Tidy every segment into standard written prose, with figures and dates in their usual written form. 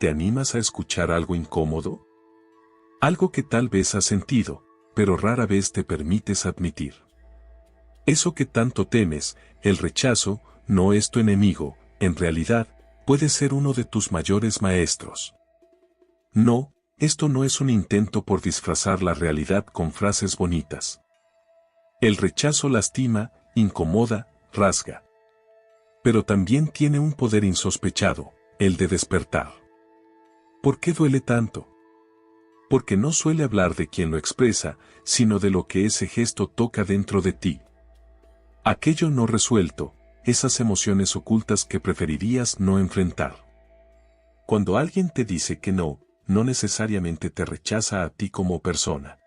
¿te animas a escuchar algo incómodo? Algo que tal vez has sentido, pero rara vez te permites admitir. Eso que tanto temes, el rechazo, no es tu enemigo, en realidad, puede ser uno de tus mayores maestros. No, esto no es un intento por disfrazar la realidad con frases bonitas. El rechazo lastima, incomoda, rasga. Pero también tiene un poder insospechado, el de despertar. ¿Por qué duele tanto? Porque no suele hablar de quien lo expresa, sino de lo que ese gesto toca dentro de ti. Aquello no resuelto, esas emociones ocultas que preferirías no enfrentar. Cuando alguien te dice que no, no necesariamente te rechaza a ti como persona.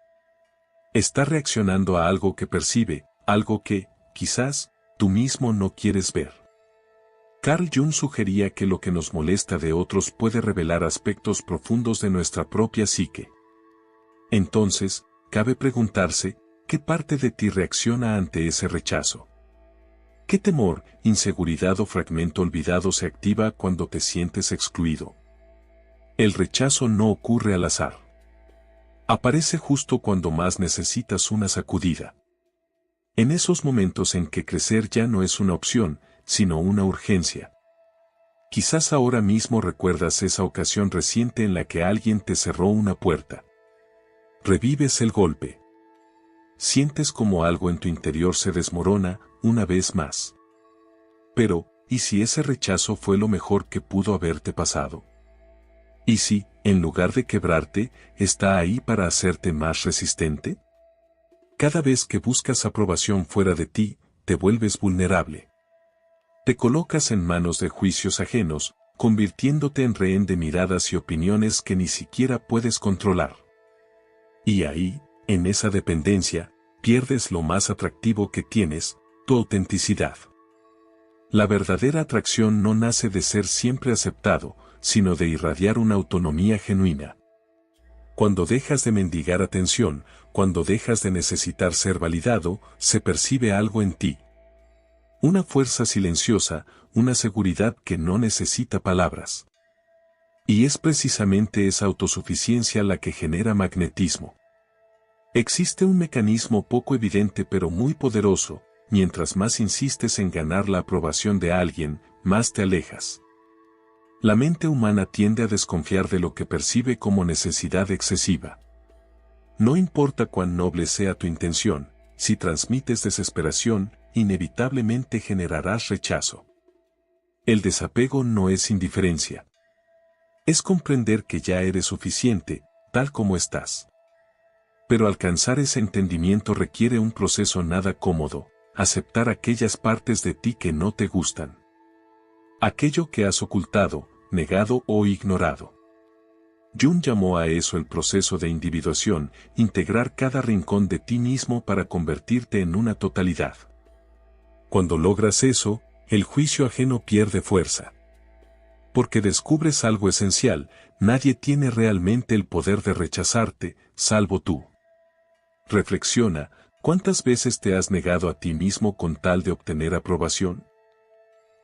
Está reaccionando a algo que percibe, algo que, quizás, tú mismo no quieres ver. Carl Jung sugería que lo que nos molesta de otros puede revelar aspectos profundos de nuestra propia psique. Entonces, cabe preguntarse, ¿qué parte de ti reacciona ante ese rechazo? ¿Qué temor, inseguridad o fragmento olvidado se activa cuando te sientes excluido? El rechazo no ocurre al azar. Aparece justo cuando más necesitas una sacudida. En esos momentos en que crecer ya no es una opción, sino una urgencia. Quizás ahora mismo recuerdas esa ocasión reciente en la que alguien te cerró una puerta. Revives el golpe. Sientes como algo en tu interior se desmorona, una vez más. Pero, ¿y si ese rechazo fue lo mejor que pudo haberte pasado? ¿Y si, en lugar de quebrarte, está ahí para hacerte más resistente? Cada vez que buscas aprobación fuera de ti, te vuelves vulnerable. Te colocas en manos de juicios ajenos, convirtiéndote en rehén de miradas y opiniones que ni siquiera puedes controlar. Y ahí, en esa dependencia, pierdes lo más atractivo que tienes, tu autenticidad. La verdadera atracción no nace de ser siempre aceptado, sino de irradiar una autonomía genuina. Cuando dejas de mendigar atención, cuando dejas de necesitar ser validado, se percibe algo en ti. Una fuerza silenciosa, una seguridad que no necesita palabras. Y es precisamente esa autosuficiencia la que genera magnetismo. Existe un mecanismo poco evidente pero muy poderoso: mientras más insistes en ganar la aprobación de alguien, más te alejas. La mente humana tiende a desconfiar de lo que percibe como necesidad excesiva. No importa cuán noble sea tu intención, si transmites desesperación, inevitablemente generarás rechazo. El desapego no es indiferencia. Es comprender que ya eres suficiente, tal como estás. Pero alcanzar ese entendimiento requiere un proceso nada cómodo: aceptar aquellas partes de ti que no te gustan. Aquello que has ocultado, negado o ignorado. Jung llamó a eso el proceso de individuación: integrar cada rincón de ti mismo para convertirte en una totalidad. Cuando logras eso, el juicio ajeno pierde fuerza. Porque descubres algo esencial: nadie tiene realmente el poder de rechazarte, salvo tú. Reflexiona, ¿cuántas veces te has negado a ti mismo con tal de obtener aprobación?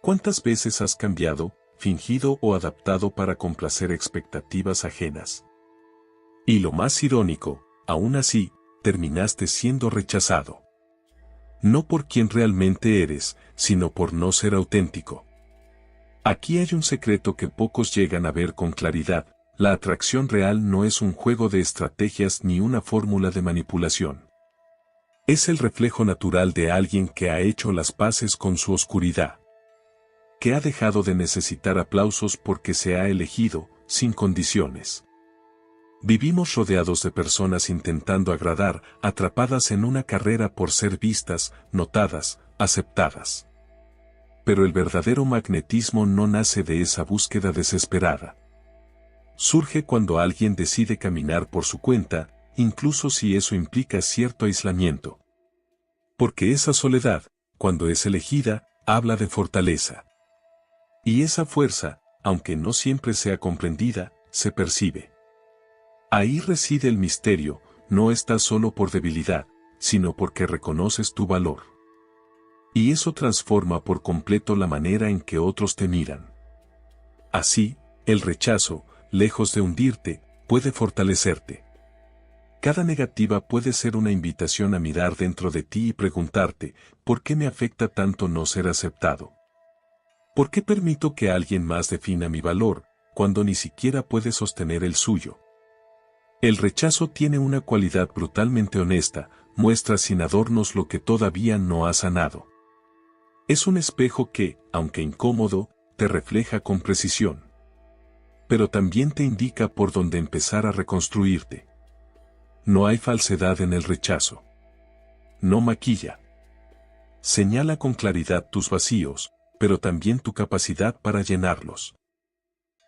¿Cuántas veces has cambiado, fingido o adaptado para complacer expectativas ajenas? Y lo más irónico, aún así, terminaste siendo rechazado. No por quien realmente eres, sino por no ser auténtico. Aquí hay un secreto que pocos llegan a ver con claridad: la atracción real no es un juego de estrategias ni una fórmula de manipulación. Es el reflejo natural de alguien que ha hecho las paces con su oscuridad. Que ha dejado de necesitar aplausos porque se ha elegido, sin condiciones. Vivimos rodeados de personas intentando agradar, atrapadas en una carrera por ser vistas, notadas, aceptadas. Pero el verdadero magnetismo no nace de esa búsqueda desesperada. Surge cuando alguien decide caminar por su cuenta, incluso si eso implica cierto aislamiento. Porque esa soledad, cuando es elegida, habla de fortaleza. Y esa fuerza, aunque no siempre sea comprendida, se percibe. Ahí reside el misterio: no estás solo por debilidad, sino porque reconoces tu valor. Y eso transforma por completo la manera en que otros te miran. Así, el rechazo, lejos de hundirte, puede fortalecerte. Cada negativa puede ser una invitación a mirar dentro de ti y preguntarte, ¿por qué me afecta tanto no ser aceptado? ¿Por qué permito que alguien más defina mi valor, cuando ni siquiera puede sostener el suyo? El rechazo tiene una cualidad brutalmente honesta, muestra sin adornos lo que todavía no ha sanado. Es un espejo que, aunque incómodo, te refleja con precisión. Pero también te indica por dónde empezar a reconstruirte. No hay falsedad en el rechazo. No maquilla. Señala con claridad tus vacíos, pero también tu capacidad para llenarlos.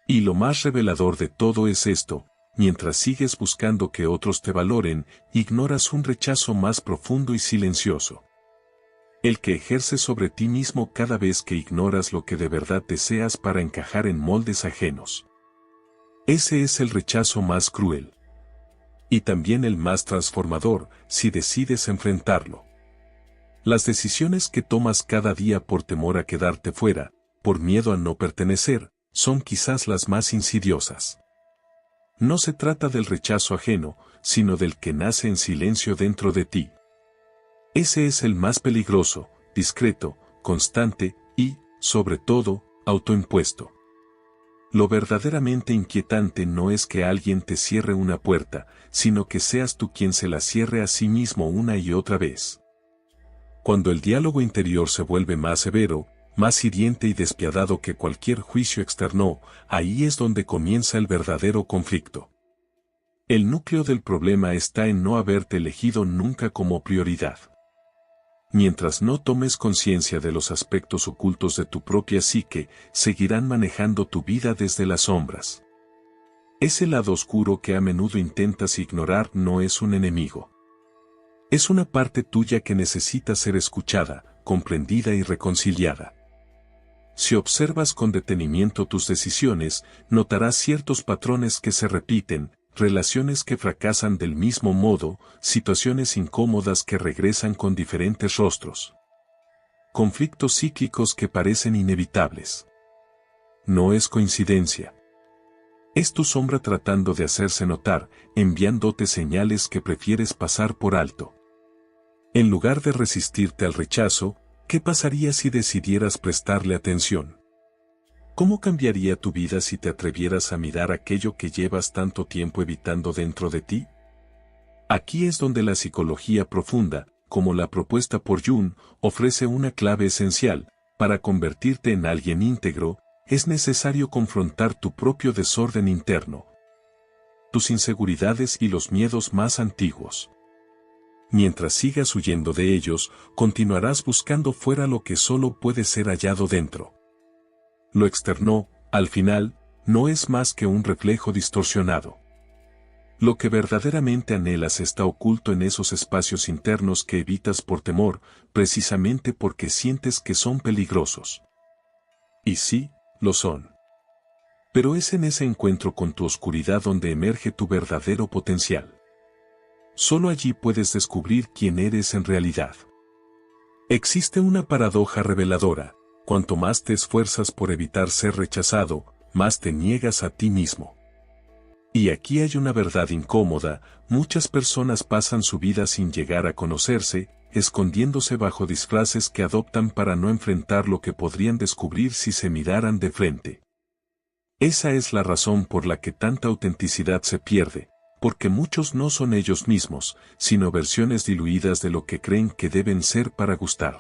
Y lo más revelador de todo es esto: mientras sigues buscando que otros te valoren, ignoras un rechazo más profundo y silencioso. El que ejerce sobre ti mismo cada vez que ignoras lo que de verdad deseas para encajar en moldes ajenos. Ese es el rechazo más cruel. Y también el más transformador, si decides enfrentarlo. Las decisiones que tomas cada día por temor a quedarte fuera, por miedo a no pertenecer, son quizás las más insidiosas. No se trata del rechazo ajeno, sino del que nace en silencio dentro de ti. Ese es el más peligroso, discreto, constante y, sobre todo, autoimpuesto. Lo verdaderamente inquietante no es que alguien te cierre una puerta, sino que seas tú quien se la cierre a sí mismo una y otra vez. Cuando el diálogo interior se vuelve más severo, más hiriente y despiadado que cualquier juicio externo, ahí es donde comienza el verdadero conflicto. El núcleo del problema está en no haberte elegido nunca como prioridad. Mientras no tomes conciencia de los aspectos ocultos de tu propia psique, seguirán manejando tu vida desde las sombras. Ese lado oscuro que a menudo intentas ignorar no es un enemigo. Es una parte tuya que necesita ser escuchada, comprendida y reconciliada. Si observas con detenimiento tus decisiones, notarás ciertos patrones que se repiten, relaciones que fracasan del mismo modo, situaciones incómodas que regresan con diferentes rostros. Conflictos cíclicos que parecen inevitables. No es coincidencia. Es tu sombra tratando de hacerse notar, enviándote señales que prefieres pasar por alto. En lugar de resistirte al rechazo, ¿qué pasaría si decidieras prestarle atención? ¿Cómo cambiaría tu vida si te atrevieras a mirar aquello que llevas tanto tiempo evitando dentro de ti? Aquí es donde la psicología profunda, como la propuesta por Jung, ofrece una clave esencial. Para convertirte en alguien íntegro, es necesario confrontar tu propio desorden interno, tus inseguridades y los miedos más antiguos. Mientras sigas huyendo de ellos, continuarás buscando fuera lo que solo puede ser hallado dentro. Lo externo, al final, no es más que un reflejo distorsionado. Lo que verdaderamente anhelas está oculto en esos espacios internos que evitas por temor, precisamente porque sientes que son peligrosos. Y sí, lo son. Pero es en ese encuentro con tu oscuridad donde emerge tu verdadero potencial. Solo allí puedes descubrir quién eres en realidad. Existe una paradoja reveladora: cuanto más te esfuerzas por evitar ser rechazado, más te niegas a ti mismo. Y aquí hay una verdad incómoda: muchas personas pasan su vida sin llegar a conocerse, escondiéndose bajo disfraces que adoptan para no enfrentar lo que podrían descubrir si se miraran de frente. Esa es la razón por la que tanta autenticidad se pierde, porque muchos no son ellos mismos, sino versiones diluidas de lo que creen que deben ser para gustar.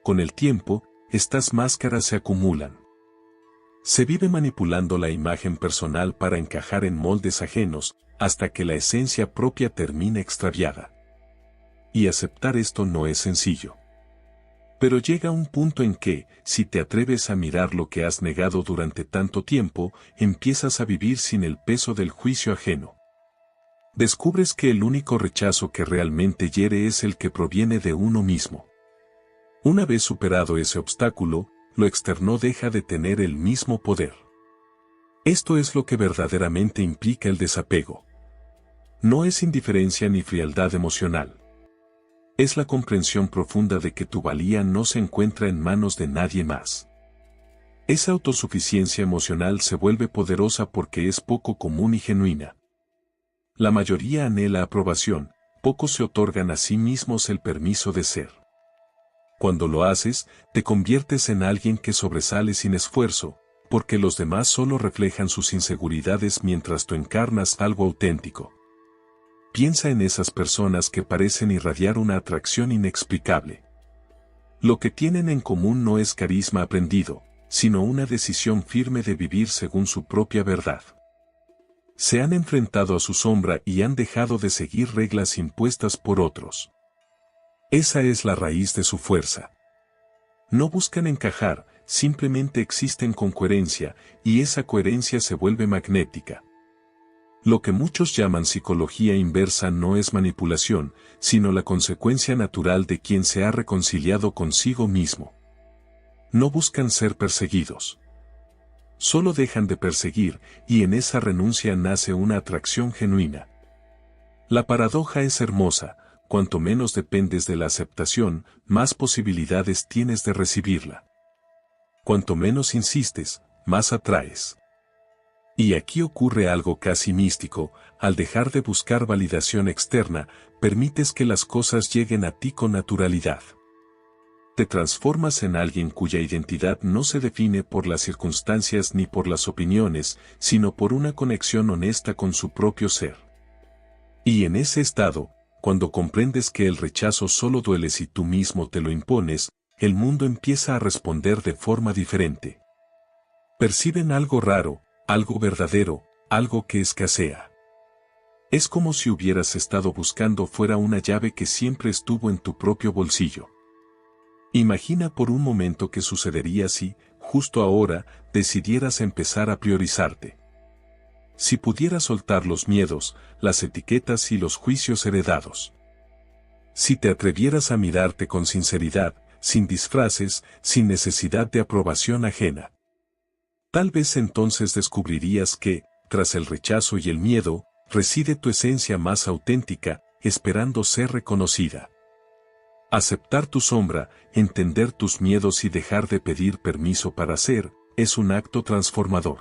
Con el tiempo, estas máscaras se acumulan. Se vive manipulando la imagen personal para encajar en moldes ajenos, hasta que la esencia propia termina extraviada. Y aceptar esto no es sencillo. Pero llega un punto en que, si te atreves a mirar lo que has negado durante tanto tiempo, empiezas a vivir sin el peso del juicio ajeno. Descubres que el único rechazo que realmente hiere es el que proviene de uno mismo. Una vez superado ese obstáculo, lo externo deja de tener el mismo poder. Esto es lo que verdaderamente implica el desapego. No es indiferencia ni frialdad emocional. Es la comprensión profunda de que tu valía no se encuentra en manos de nadie más. Esa autosuficiencia emocional se vuelve poderosa porque es poco común y genuina. La mayoría anhela aprobación, pocos se otorgan a sí mismos el permiso de ser. Cuando lo haces, te conviertes en alguien que sobresale sin esfuerzo, porque los demás solo reflejan sus inseguridades mientras tú encarnas algo auténtico. Piensa en esas personas que parecen irradiar una atracción inexplicable. Lo que tienen en común no es carisma aprendido, sino una decisión firme de vivir según su propia verdad. Se han enfrentado a su sombra y han dejado de seguir reglas impuestas por otros. Esa es la raíz de su fuerza. No buscan encajar, simplemente existen con coherencia, y esa coherencia se vuelve magnética. Lo que muchos llaman psicología inversa no es manipulación, sino la consecuencia natural de quien se ha reconciliado consigo mismo. No buscan ser perseguidos. Solo dejan de perseguir, y en esa renuncia nace una atracción genuina. La paradoja es hermosa, cuanto menos dependes de la aceptación, más posibilidades tienes de recibirla. Cuanto menos insistes, más atraes. Y aquí ocurre algo casi místico, al dejar de buscar validación externa, permites que las cosas lleguen a ti con naturalidad. Te transformas en alguien cuya identidad no se define por las circunstancias ni por las opiniones, sino por una conexión honesta con su propio ser. Y en ese estado, cuando comprendes que el rechazo solo duele si tú mismo te lo impones, el mundo empieza a responder de forma diferente. Perciben algo raro, algo verdadero, algo que escasea. Es como si hubieras estado buscando fuera una llave que siempre estuvo en tu propio bolsillo. Imagina por un momento qué sucedería si, justo ahora, decidieras empezar a priorizarte. Si pudieras soltar los miedos, las etiquetas y los juicios heredados. Si te atrevieras a mirarte con sinceridad, sin disfraces, sin necesidad de aprobación ajena. Tal vez entonces descubrirías que, tras el rechazo y el miedo, reside tu esencia más auténtica, esperando ser reconocida. Aceptar tu sombra, entender tus miedos y dejar de pedir permiso para ser, es un acto transformador.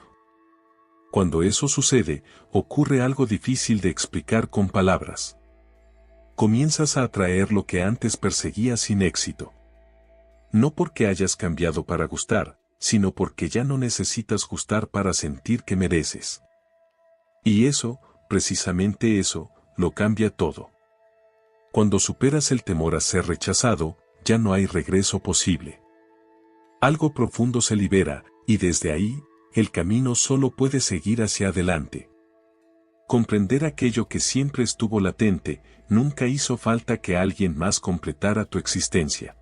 Cuando eso sucede, ocurre algo difícil de explicar con palabras. Comienzas a atraer lo que antes perseguías sin éxito. No porque hayas cambiado para gustar, sino porque ya no necesitas gustar para sentir que mereces. Y eso, precisamente eso, lo cambia todo. Cuando superas el temor a ser rechazado, ya no hay regreso posible. Algo profundo se libera, y desde ahí, el camino solo puede seguir hacia adelante. Comprender aquello que siempre estuvo latente, nunca hizo falta que alguien más completara tu existencia.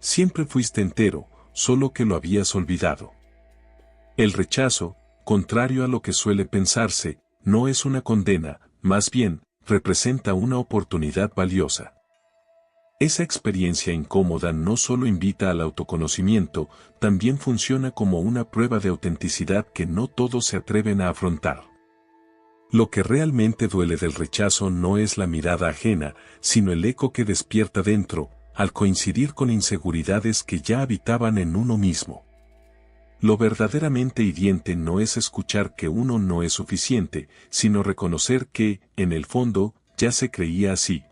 Siempre fuiste entero, solo que lo habías olvidado. El rechazo, contrario a lo que suele pensarse, no es una condena, más bien, representa una oportunidad valiosa. Esa experiencia incómoda no solo invita al autoconocimiento, también funciona como una prueba de autenticidad que no todos se atreven a afrontar. Lo que realmente duele del rechazo no es la mirada ajena, sino el eco que despierta dentro, al coincidir con inseguridades que ya habitaban en uno mismo. Lo verdaderamente hiriente no es escuchar que uno no es suficiente, sino reconocer que, en el fondo, ya se creía así.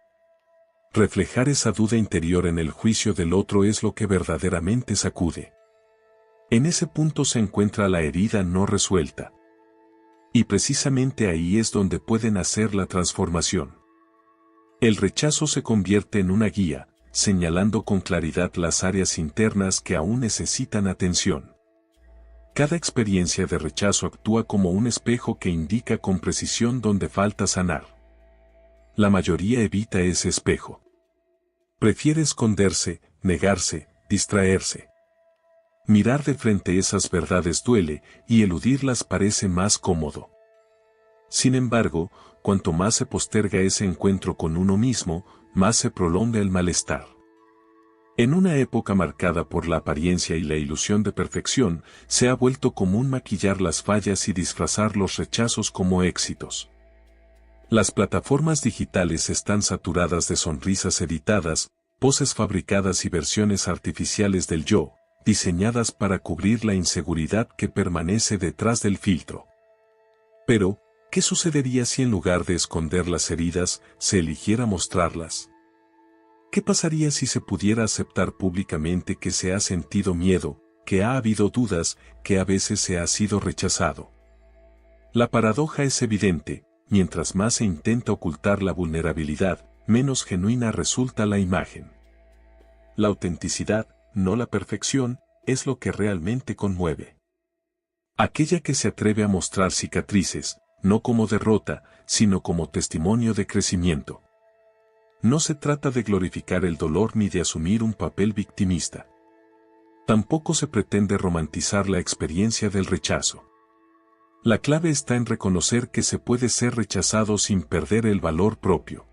Reflejar esa duda interior en el juicio del otro es lo que verdaderamente sacude. En ese punto se encuentra la herida no resuelta. Y precisamente ahí es donde puede nacer la transformación. El rechazo se convierte en una guía, señalando con claridad las áreas internas que aún necesitan atención. Cada experiencia de rechazo actúa como un espejo que indica con precisión dónde falta sanar. La mayoría evita ese espejo. Prefiere esconderse, negarse, distraerse. Mirar de frente esas verdades duele, y eludirlas parece más cómodo. Sin embargo, cuanto más se posterga ese encuentro con uno mismo, más se prolonga el malestar. En una época marcada por la apariencia y la ilusión de perfección, se ha vuelto común maquillar las fallas y disfrazar los rechazos como éxitos. Las plataformas digitales están saturadas de sonrisas editadas, poses fabricadas y versiones artificiales del yo, diseñadas para cubrir la inseguridad que permanece detrás del filtro. Pero, ¿qué sucedería si en lugar de esconder las heridas, se eligiera mostrarlas? ¿Qué pasaría si se pudiera aceptar públicamente que se ha sentido miedo, que ha habido dudas, que a veces se ha sido rechazado? La paradoja es evidente: mientras más se intenta ocultar la vulnerabilidad, menos genuina resulta la imagen. La autenticidad, no la perfección, es lo que realmente conmueve. Aquella que se atreve a mostrar cicatrices, no como derrota, sino como testimonio de crecimiento. No se trata de glorificar el dolor ni de asumir un papel victimista. Tampoco se pretende romantizar la experiencia del rechazo. La clave está en reconocer que se puede ser rechazado sin perder el valor propio.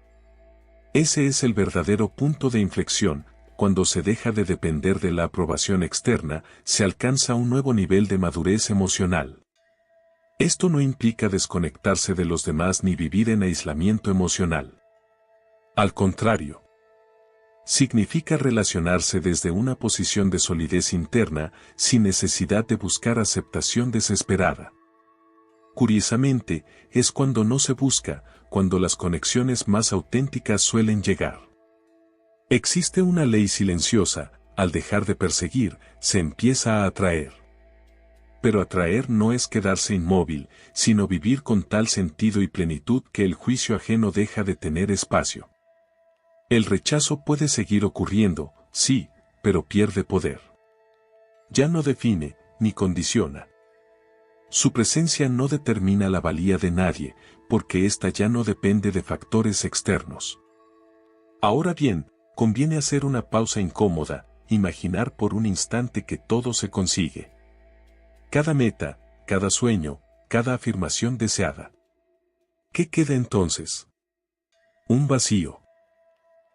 Ese es el verdadero punto de inflexión. Cuando se deja de depender de la aprobación externa, se alcanza un nuevo nivel de madurez emocional. Esto no implica desconectarse de los demás ni vivir en aislamiento emocional. Al contrario, significa relacionarse desde una posición de solidez interna, sin necesidad de buscar aceptación desesperada. Curiosamente, es cuando no se busca, cuando las conexiones más auténticas suelen llegar. Existe una ley silenciosa: al dejar de perseguir, se empieza a atraer. Pero atraer no es quedarse inmóvil, sino vivir con tal sentido y plenitud que el juicio ajeno deja de tener espacio. El rechazo puede seguir ocurriendo, sí, pero pierde poder. Ya no define, ni condiciona. Su presencia no determina la valía de nadie, porque ésta ya no depende de factores externos. Ahora bien, conviene hacer una pausa incómoda, imaginar por un instante que todo se consigue. Cada meta, cada sueño, cada afirmación deseada. ¿Qué queda entonces? Un vacío.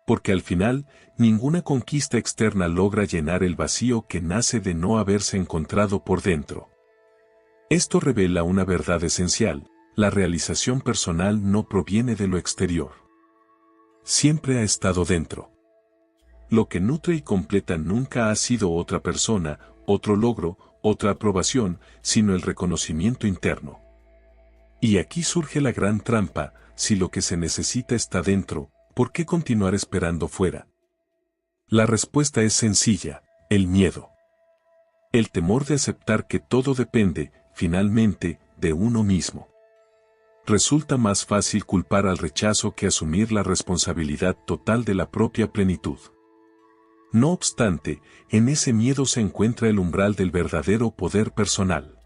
Porque al final, ninguna conquista externa logra llenar el vacío que nace de no haberse encontrado por dentro. Esto revela una verdad esencial: la realización personal no proviene de lo exterior. Siempre ha estado dentro. Lo que nutre y completa nunca ha sido otra persona, otro logro, otra aprobación, sino el reconocimiento interno. Y aquí surge la gran trampa: si lo que se necesita está dentro, ¿por qué continuar esperando fuera? La respuesta es sencilla: el miedo. El temor de aceptar que todo depende, finalmente, de uno mismo. Resulta más fácil culpar al rechazo que asumir la responsabilidad total de la propia plenitud. No obstante, en ese miedo se encuentra el umbral del verdadero poder personal.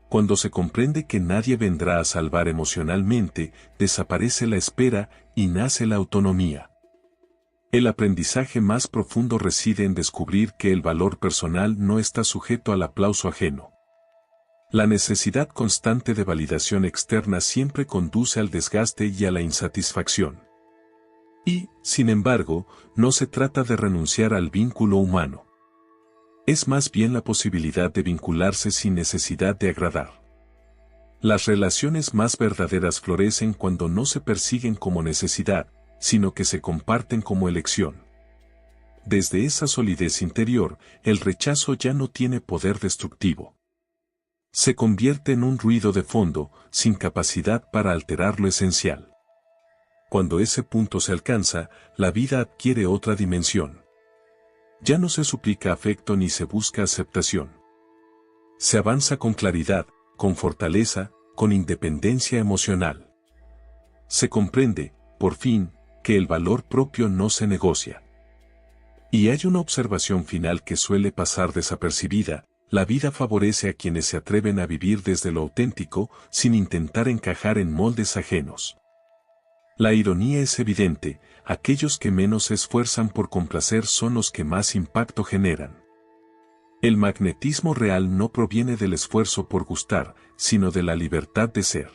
Cuando se comprende que nadie vendrá a salvar emocionalmente, desaparece la espera y nace la autonomía. El aprendizaje más profundo reside en descubrir que el valor personal no está sujeto al aplauso ajeno. La necesidad constante de validación externa siempre conduce al desgaste y a la insatisfacción. Y, sin embargo, no se trata de renunciar al vínculo humano. Es más bien la posibilidad de vincularse sin necesidad de agradar. Las relaciones más verdaderas florecen cuando no se persiguen como necesidad, sino que se comparten como elección. Desde esa solidez interior, el rechazo ya no tiene poder destructivo. Se convierte en un ruido de fondo, sin capacidad para alterar lo esencial. Cuando ese punto se alcanza, la vida adquiere otra dimensión. Ya no se suplica afecto ni se busca aceptación. Se avanza con claridad, con fortaleza, con independencia emocional. Se comprende, por fin, que el valor propio no se negocia. Y hay una observación final que suele pasar desapercibida: la vida favorece a quienes se atreven a vivir desde lo auténtico, sin intentar encajar en moldes ajenos. La ironía es evidente: aquellos que menos se esfuerzan por complacer son los que más impacto generan. El magnetismo real no proviene del esfuerzo por gustar, sino de la libertad de ser.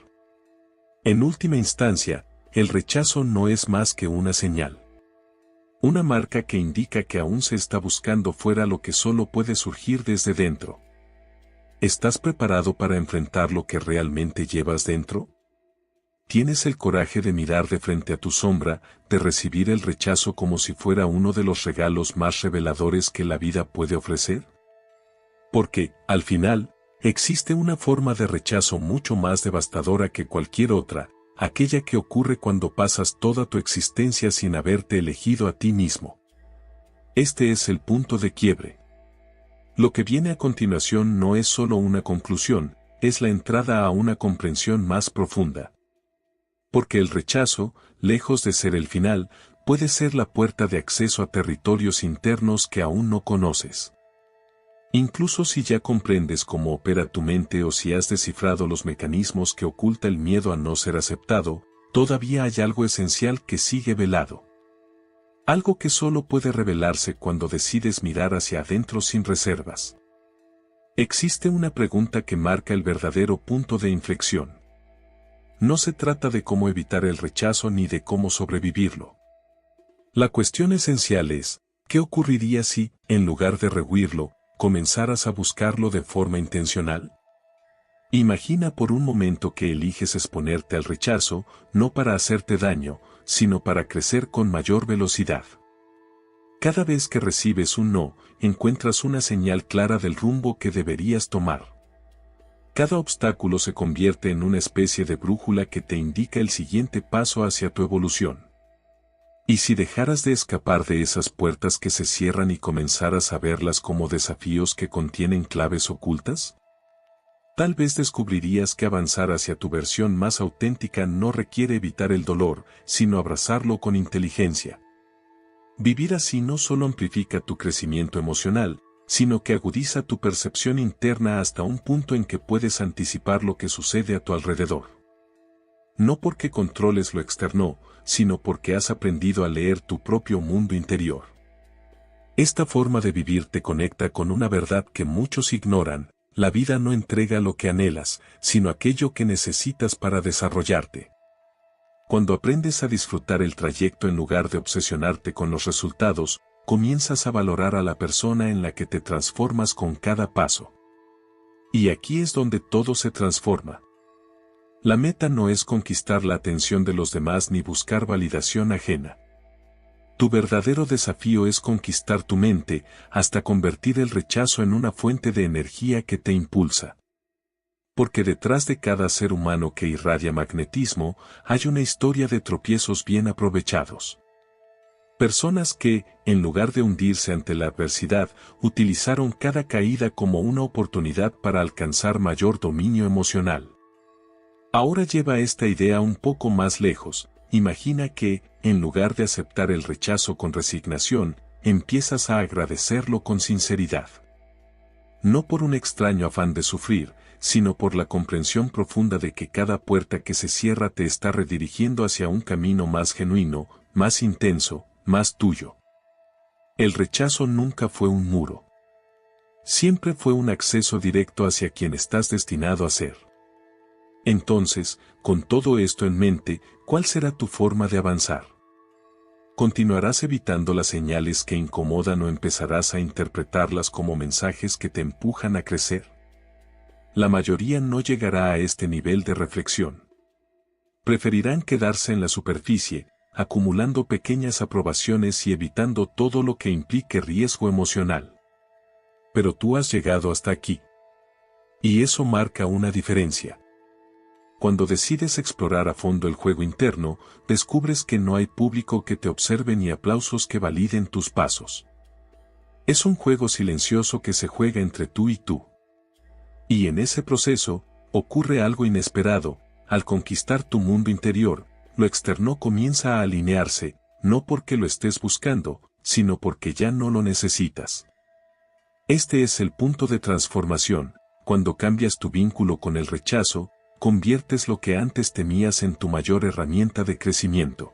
En última instancia, el rechazo no es más que una señal. Una marca que indica que aún se está buscando fuera lo que solo puede surgir desde dentro. ¿Estás preparado para enfrentar lo que realmente llevas dentro? ¿Tienes el coraje de mirar de frente a tu sombra, de recibir el rechazo como si fuera uno de los regalos más reveladores que la vida puede ofrecer? Porque, al final, existe una forma de rechazo mucho más devastadora que cualquier otra, aquella que ocurre cuando pasas toda tu existencia sin haberte elegido a ti mismo. Este es el punto de quiebre. Lo que viene a continuación no es solo una conclusión, es la entrada a una comprensión más profunda. Porque el rechazo, lejos de ser el final, puede ser la puerta de acceso a territorios internos que aún no conoces. Incluso si ya comprendes cómo opera tu mente o si has descifrado los mecanismos que oculta el miedo a no ser aceptado, todavía hay algo esencial que sigue velado. Algo que solo puede revelarse cuando decides mirar hacia adentro sin reservas. Existe una pregunta que marca el verdadero punto de inflexión. No se trata de cómo evitar el rechazo ni de cómo sobrevivirlo. La cuestión esencial es, ¿qué ocurriría si, en lugar de rehuirlo, comenzaras a buscarlo de forma intencional? Imagina por un momento que eliges exponerte al rechazo, no para hacerte daño, sino para crecer con mayor velocidad. Cada vez que recibes un no, encuentras una señal clara del rumbo que deberías tomar. Cada obstáculo se convierte en una especie de brújula que te indica el siguiente paso hacia tu evolución. ¿Y si dejaras de escapar de esas puertas que se cierran y comenzaras a verlas como desafíos que contienen claves ocultas? Tal vez descubrirías que avanzar hacia tu versión más auténtica no requiere evitar el dolor, sino abrazarlo con inteligencia. Vivir así no solo amplifica tu crecimiento emocional, sino que agudiza tu percepción interna hasta un punto en que puedes anticipar lo que sucede a tu alrededor. No porque controles lo externo, sino porque has aprendido a leer tu propio mundo interior. Esta forma de vivir te conecta con una verdad que muchos ignoran: la vida no entrega lo que anhelas, sino aquello que necesitas para desarrollarte. Cuando aprendes a disfrutar el trayecto en lugar de obsesionarte con los resultados, comienzas a valorar a la persona en la que te transformas con cada paso. Y aquí es donde todo se transforma. La meta no es conquistar la atención de los demás ni buscar validación ajena. Tu verdadero desafío es conquistar tu mente, hasta convertir el rechazo en una fuente de energía que te impulsa. Porque detrás de cada ser humano que irradia magnetismo, hay una historia de tropiezos bien aprovechados. Personas que, en lugar de hundirse ante la adversidad, utilizaron cada caída como una oportunidad para alcanzar mayor dominio emocional. Ahora lleva esta idea un poco más lejos. Imagina que, en lugar de aceptar el rechazo con resignación, empiezas a agradecerlo con sinceridad. No por un extraño afán de sufrir, sino por la comprensión profunda de que cada puerta que se cierra te está redirigiendo hacia un camino más genuino, más intenso, más tuyo. El rechazo nunca fue un muro. Siempre fue un acceso directo hacia quien estás destinado a ser. Entonces, con todo esto en mente, ¿cuál será tu forma de avanzar? ¿Continuarás evitando las señales que incomodan o empezarás a interpretarlas como mensajes que te empujan a crecer? La mayoría no llegará a este nivel de reflexión. Preferirán quedarse en la superficie, acumulando pequeñas aprobaciones y evitando todo lo que implique riesgo emocional. Pero tú has llegado hasta aquí. Y eso marca una diferencia. Cuando decides explorar a fondo el juego interno, descubres que no hay público que te observe ni aplausos que validen tus pasos. Es un juego silencioso que se juega entre tú y tú. Y en ese proceso, ocurre algo inesperado: al conquistar tu mundo interior, lo externo comienza a alinearse, no porque lo estés buscando, sino porque ya no lo necesitas. Este es el punto de transformación: cuando cambias tu vínculo con el rechazo, conviertes lo que antes temías en tu mayor herramienta de crecimiento.